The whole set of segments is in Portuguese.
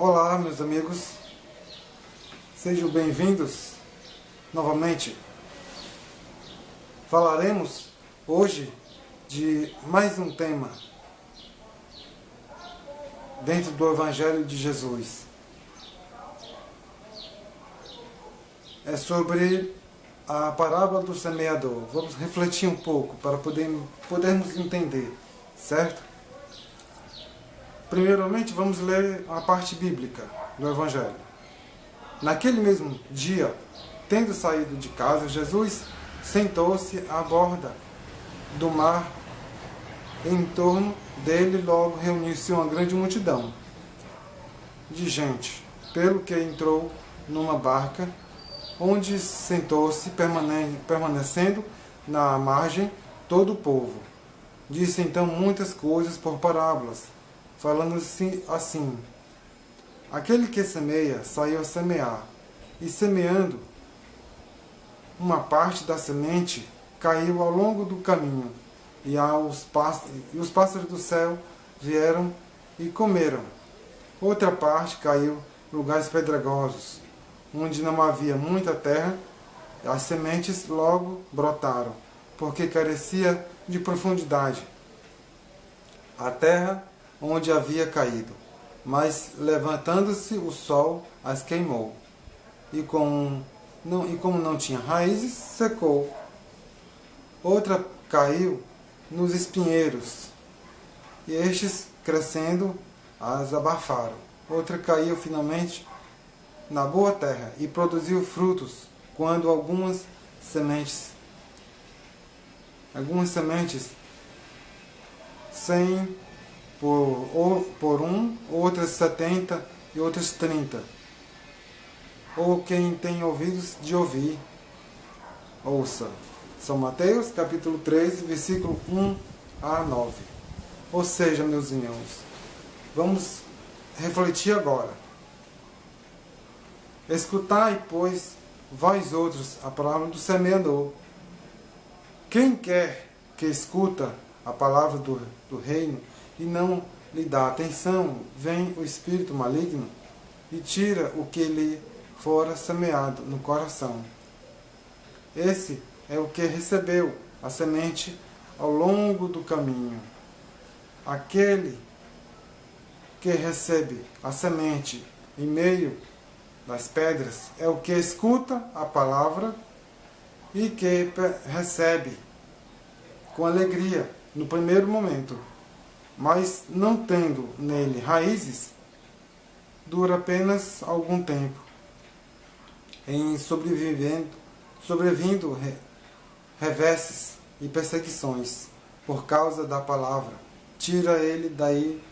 Olá, meus amigos, sejam bem-vindos novamente. Falaremos hoje de mais um tema dentro do Evangelho de Jesus. É sobre a parábola do semeador. Vamos refletir um pouco para podermos entender, certo? Primeiramente, vamos ler a parte bíblica do Evangelho. Naquele mesmo dia, tendo saído de casa, Jesus sentou-se à borda do mar. Em torno dele logo reuniu-se uma grande multidão de gente, pelo que entrou numa barca, onde sentou-se, permanecendo na margem todo o povo. Disse então muitas coisas por parábolas, falando assim: aquele que semeia saiu a semear, e semeando, uma parte da semente caiu ao longo do caminho, e os pássaros do céu vieram e comeram. Outra parte caiu em lugares pedregosos, onde não havia muita terra. As sementes logo brotaram, porque carecia de profundidade a terra onde havia caído. Mas levantando-se o sol as queimou, e como não tinha raízes, secou. Outra caiu nos espinheiros, e estes, crescendo, as abafaram. Outra caiu finalmente na boa terra e produziu frutos, quando algumas sementes 100 por um, outras 70 e outras 30. Ou quem tem ouvidos de ouvir, ouça. São Mateus, capítulo 13, versículo 1 a 9. Ou seja, meus irmãos, vamos refletir agora. Escutai, pois, vós outros, a palavra do semeador. Quem quer que escuta a palavra do reino e não lhe dá atenção, vem o espírito maligno e tira o que lhe fora semeado no coração. Esse é o que recebeu a semente ao longo do caminho. Aquele que recebe a semente em meio das pedras é o que escuta a palavra e que recebe com alegria no primeiro momento, mas não tendo nele raízes, dura apenas algum tempo, em sobrevindo reveses e perseguições por causa da palavra. Tira ele daí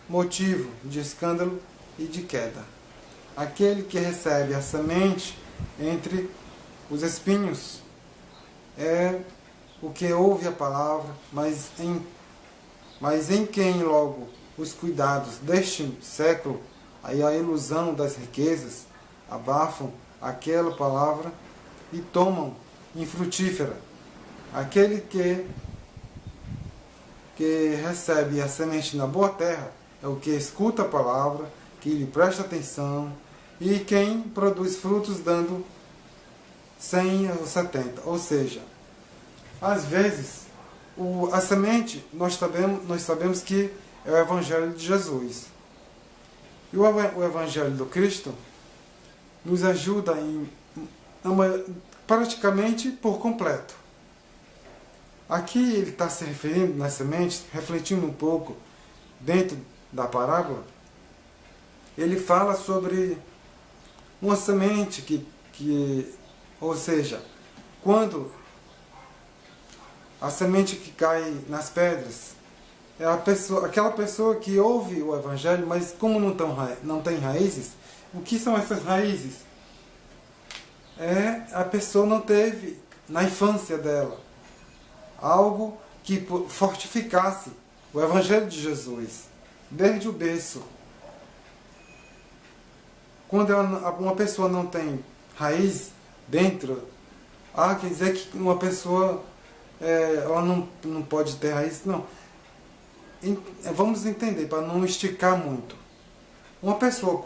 motivo de escândalo e de queda. Aquele que recebe a semente entre os espinhos é o que ouve a palavra, mas em quem logo os cuidados deste século e a ilusão das riquezas abafam aquela palavra e tomam infrutífera. Aquele que recebe a semente na boa terra é o que escuta a palavra, que lhe presta atenção, e quem produz frutos dando 100 ou 70. Ou seja, às vezes, a semente, nós sabemos que é o Evangelho de Jesus. E o Evangelho do Cristo nos ajuda praticamente por completo. Aqui ele está se referindo nas sementes, refletindo um pouco dentro da parábola. Ele fala sobre uma semente ou seja, quando a semente que cai nas pedras é aquela pessoa que ouve o Evangelho, mas como não tem raízes. O que são essas raízes? A pessoa não teve na infância dela algo que fortificasse o Evangelho de Jesus desde o berço. Quando uma pessoa não tem raiz dentro, quer dizer que uma pessoa ela não pode ter raiz? Não. Vamos entender, para não esticar muito. Uma pessoa,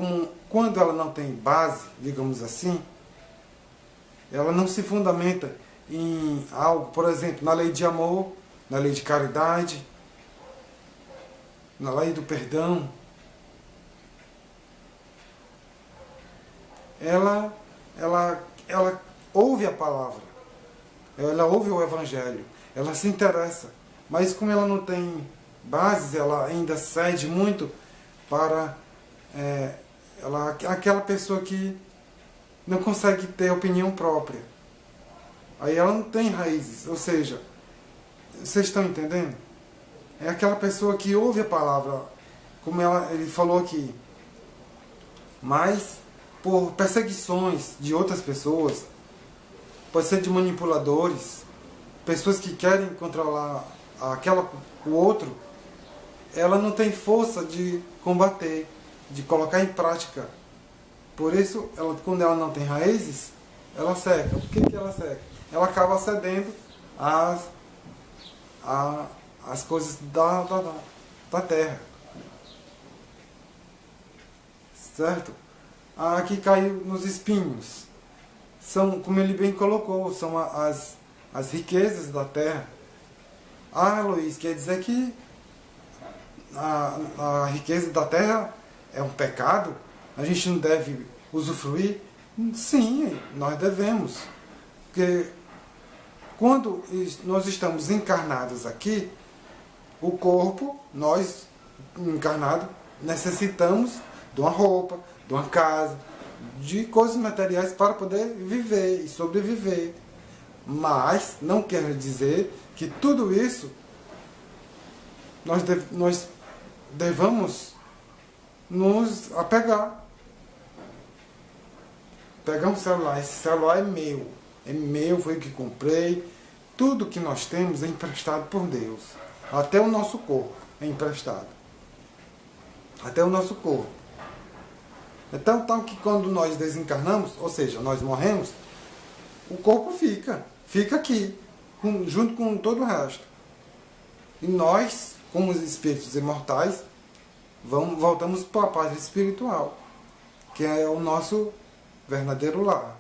quando ela não tem base, digamos assim, ela não se fundamenta em algo, por exemplo, na lei de amor, na lei de caridade, na lei do perdão, ela ouve a palavra, ela ouve o evangelho, ela se interessa, mas como ela não tem bases, ela ainda cede muito para aquela pessoa que não consegue ter opinião própria. Aí ela não tem raízes, ou seja, vocês estão entendendo? É aquela pessoa que ouve a palavra, como ele falou aqui, mas por perseguições de outras pessoas, pode ser de manipuladores, pessoas que querem controlar o outro, ela não tem força de combater, de colocar em prática. Por isso, quando ela não tem raízes, ela seca. Por que ela seca? Ela acaba cedendo às coisas da terra. Certo? Aqui caiu nos espinhos. São, como ele bem colocou, são as riquezas da terra. Luiz, quer dizer que a riqueza da terra é um pecado? A gente não deve usufruir? Sim, nós devemos. Porque quando nós estamos encarnados aqui, o corpo, nós encarnados, necessitamos de uma roupa, de uma casa, de coisas materiais para poder viver e sobreviver. Mas não quer dizer que tudo isso nós devamos nos apegar. Pegar um celular, esse celular é meu, foi o que comprei. Tudo que nós temos é emprestado por Deus. Até o nosso corpo é emprestado. Até o nosso corpo. Então, que quando nós desencarnamos, ou seja, nós morremos, o corpo fica aqui, junto com todo o resto. E nós, como os espíritos imortais, voltamos para a pátria espiritual, que é o nosso verdadeiro lar.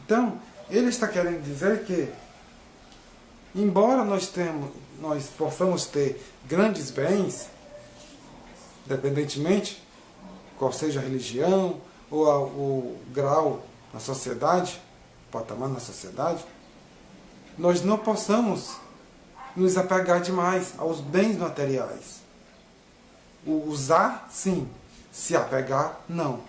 Então, ele está querendo dizer que, embora nós possamos ter grandes bens, independentemente qual seja a religião ou o grau na sociedade, o patamar na sociedade, nós não possamos nos apegar demais aos bens materiais. O usar, sim. Se apegar, não.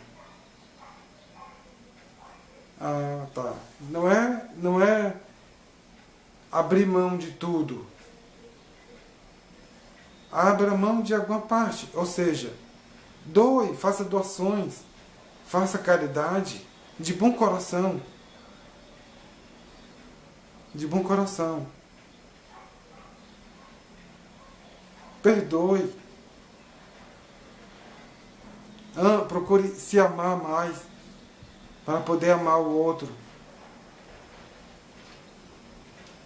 Tá. Não é abrir mão de tudo. Abra mão de alguma parte. Ou seja, doe, faça doações, faça caridade de bom coração. De bom coração. Perdoe. Procure se amar mais para poder amar o outro.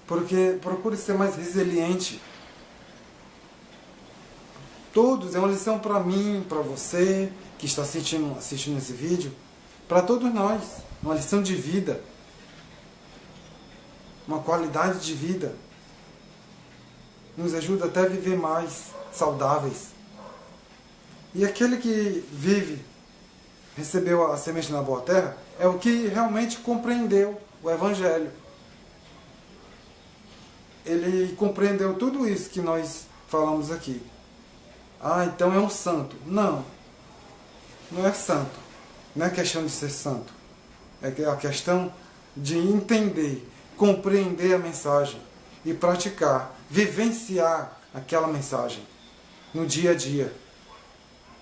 Porque procure ser mais resiliente. Todos, é uma lição para mim, para você que está assistindo esse vídeo, para todos nós, uma lição de vida, uma qualidade de vida, nos ajuda até a viver mais saudáveis. E aquele que recebeu a semente na boa terra, é o que realmente compreendeu o Evangelho. Ele compreendeu tudo isso que nós falamos aqui. Então é um santo. Não é santo. Não é questão de ser santo. É a questão de entender, compreender a mensagem e praticar, vivenciar aquela mensagem no dia a dia.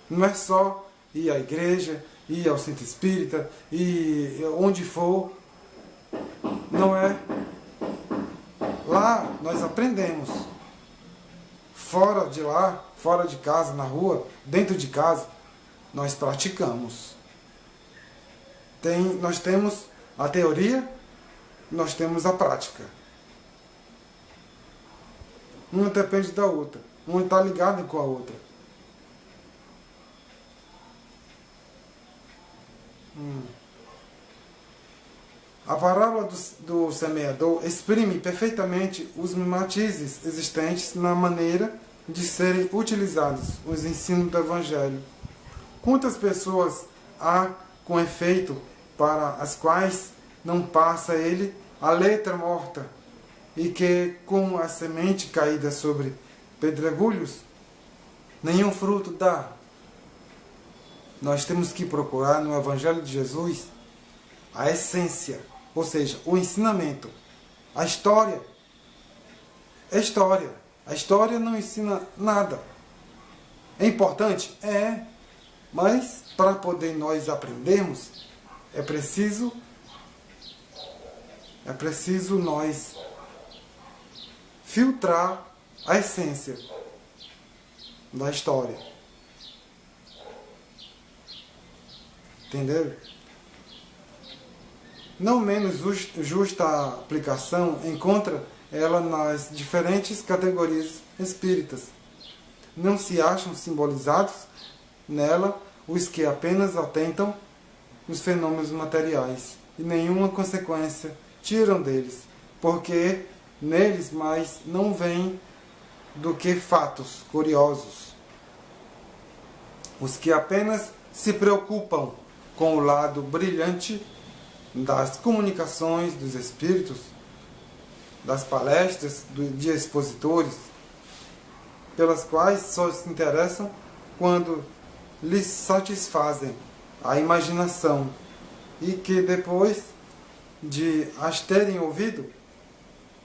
Não é só ir à igreja, ir ao centro espírita, ir onde for. Não é. Lá nós aprendemos. Fora de lá, fora de casa, na rua, dentro de casa, nós praticamos. Nós temos a teoria, nós temos a prática. Uma depende da outra. Uma está ligada com a outra. A parábola do semeador exprime perfeitamente os matizes existentes na maneira de serem utilizados os ensinos do Evangelho. Quantas pessoas há com efeito para as quais não passa ele a letra morta e que, como a semente caída sobre pedregulhos, nenhum fruto dá? Nós temos que procurar no Evangelho de Jesus a essência, ou seja, o ensinamento, a história. É história. A história não ensina nada. É importante? É. Mas para poder nós aprendermos, é preciso nós filtrar a essência da história. Entendeu? Não menos justa aplicação encontra ela nas diferentes categorias espíritas. Não se acham simbolizados nela os que apenas atentam os fenômenos materiais e nenhuma consequência tiram deles, porque neles mais não vem do que fatos curiosos. Os que apenas se preocupam com o lado brilhante das comunicações dos espíritos, das palestras de expositores, pelas quais só se interessam quando lhes satisfazem a imaginação e que depois de as terem ouvido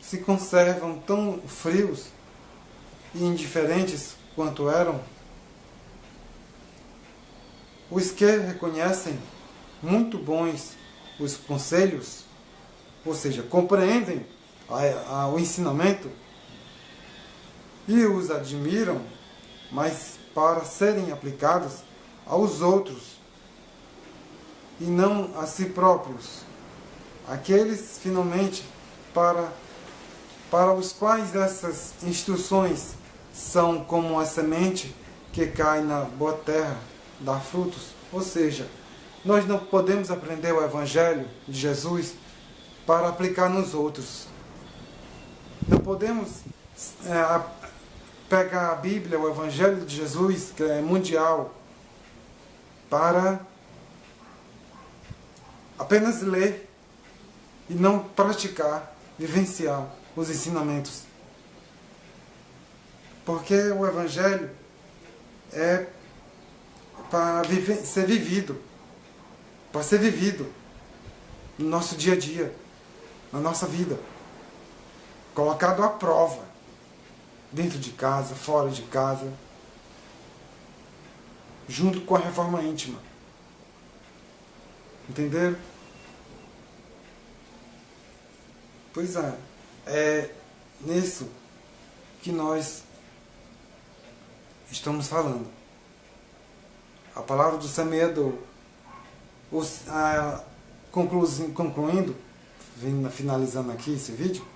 se conservam tão frios e indiferentes quanto eram. Os que reconhecem muito bons os conselhos, ou seja, compreendem o ensinamento e os admiram, mas para serem aplicados aos outros e não a si próprios. Aqueles, finalmente, para os quais essas instruções são como a semente que cai na boa terra, dá frutos. Ou seja, nós não podemos aprender o Evangelho de Jesus para aplicar nos outros. Não podemos pegar a Bíblia, o Evangelho de Jesus, que é mundial, para apenas ler e não praticar, vivenciar os ensinamentos. Porque o Evangelho é para ser vivido, para ser vivido no nosso dia a dia, na nossa vida, colocado à prova, dentro de casa, fora de casa, junto com a reforma íntima. Entenderam? Pois é nisso que nós estamos falando. A palavra do semeador. Concluindo, finalizando aqui esse vídeo,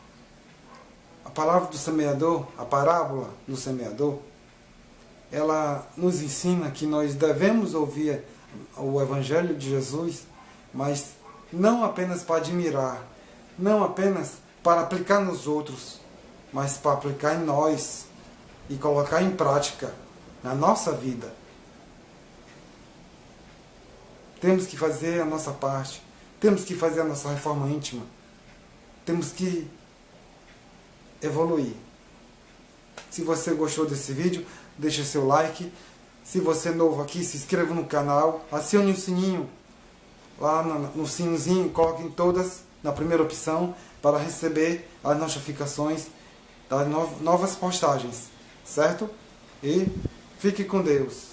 a palavra do semeador, a parábola do semeador, ela nos ensina que nós devemos ouvir o Evangelho de Jesus, mas não apenas para admirar, não apenas para aplicar nos outros, mas para aplicar em nós e colocar em prática na nossa vida. Temos que fazer a nossa parte, temos que fazer a nossa reforma íntima, temos que evoluir. Se você gostou desse vídeo, deixa seu like. Se você é novo aqui, se inscreva no canal, acione o sininho, lá no sinozinho, coloque em todas, na primeira opção, para receber as notificações das novas postagens, certo? E fique com Deus.